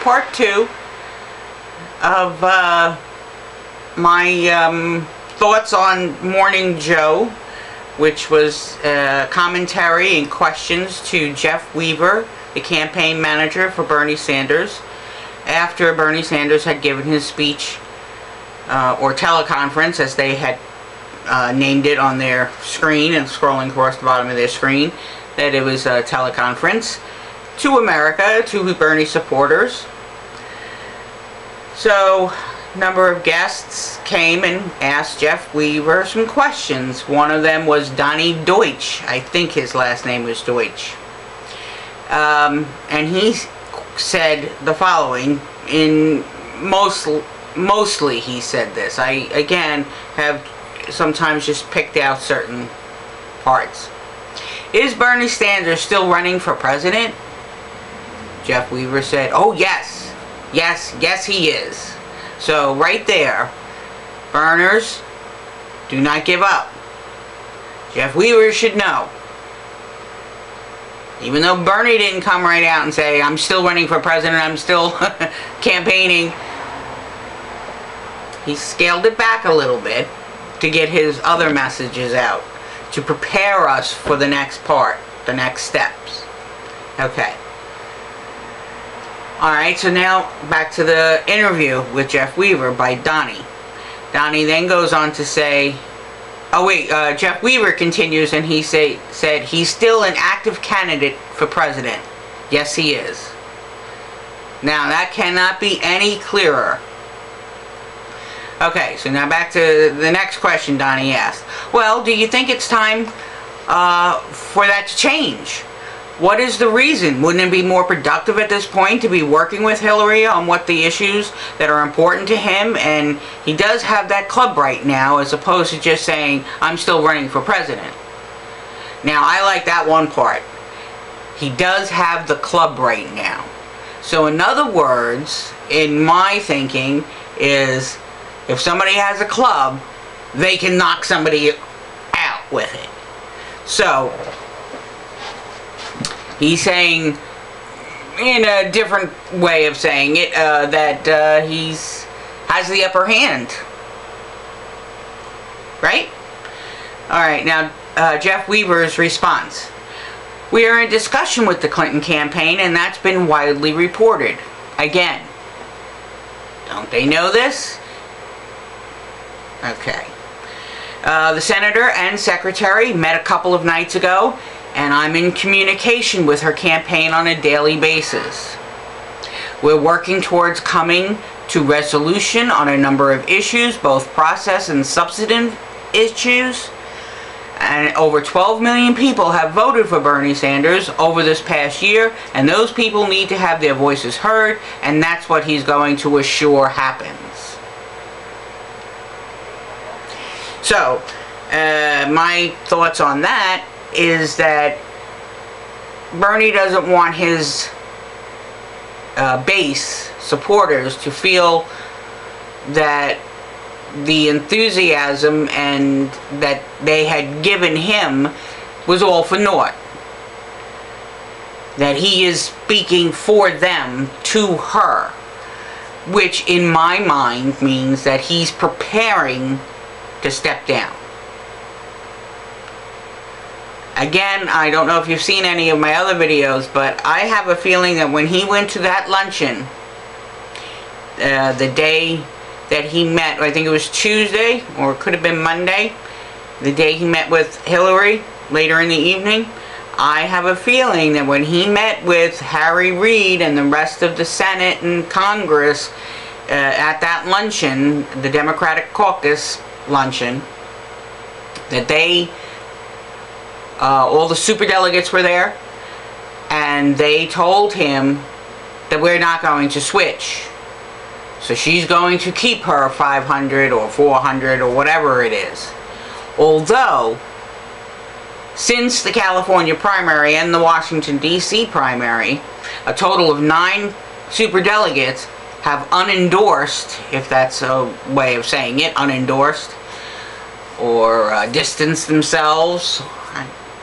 part 2 of my thoughts on Morning Joe, which was commentary and questions to Jeff Weaver, the campaign manager for Bernie Sanders, after Bernie Sanders had given his speech, or teleconference as they had named it on their screen and scrolling across the bottom of their screen, that it was a teleconference to America, to Bernie supporters. So, a number of guests came and asked Jeff Weaver some questions. One of them was Donnie Deutsch. I think his last name was Deutsch. And he said the following, mostly he said this. I, again, have sometimes just picked out certain parts. Is Bernie Sanders still running for president? Jeff Weaver said, oh yes, yes he is. So right there, Berners, do not give up. Jeff Weaver should know. Even though Bernie didn't come right out and say, I'm still running for president, I'm still campaigning, he scaled it back a little bit to get his other messages out, to prepare us for the next part, the next steps. Okay. Alright, so now back to the interview with Jeff Weaver by Donnie. Donnie then goes on to say, oh wait, Jeff Weaver continues and he said he's still an active candidate for president. Yes, he is. Now, that cannot be any clearer. Okay, so now back to the next question Donnie asked. Well, do you think it's time for that to change? What is the reason? Wouldn't it be more productive at this point to be working with Hillary on what the issues that are important to him? And he does have that club right now, as opposed to just saying, I'm still running for president. Now, I like that one part. He does have the club right now. So in other words, in my thinking, is if somebody has a club, they can knock somebody out with it. So he's saying, in a different way of saying it, that he's has the upper hand. Right? Alright, now Jeff Weaver's response. We are in discussion with the Clinton campaign, and that's been widely reported. Again, don't they know this? Okay. The senator and secretary met a couple of nights ago, and I'm in communication with her campaign on a daily basis. We're working towards coming to resolution on a number of issues, both process and substantive issues. And over 12 million people have voted for Bernie Sanders over this past year, and those people need to have their voices heard, and that's what he's going to assure happens. So, my thoughts on that is that Bernie doesn't want his base supporters to feel that the enthusiasm and that they had given him was all for naught. That he is speaking for them to her, which in my mind means that he's preparing to step down. Again, I don't know if you've seen any of my other videos, but I have a feeling that when he went to that luncheon, the day that he met, I think it was Tuesday, or it could have been Monday, the day he met with Hillary later in the evening, I have a feeling that when he met with Harry Reid and the rest of the Senate and Congress at that luncheon, the Democratic Caucus luncheon, that they all the superdelegates were there, and they told him that we're not going to switch. So she's going to keep her 500 or 400 or whatever it is. Although, since the California primary and the Washington, D.C. primary, a total of 9 superdelegates have unendorsed, if that's a way of saying it, unendorsed, or distanced themselves.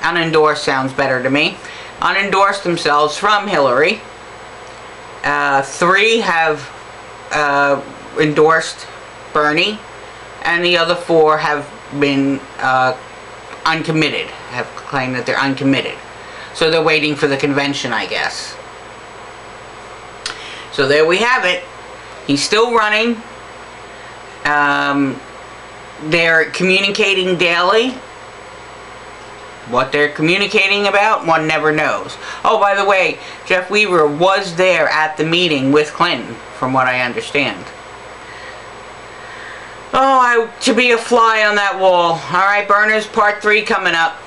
Unendorsed sounds better to me. Unendorsed themselves from Hillary. 3 have endorsed Bernie, and the other 4 have been uncommitted, have claimed that they're uncommitted. So they're waiting for the convention, I guess. So there we have it. He's still running. They're communicating daily. What they're communicating about, one never knows. Oh, by the way, Jeff Weaver was there at the meeting with Clinton, from what I understand. Oh, to be a fly on that wall. Alright, Burners, part 3 coming up.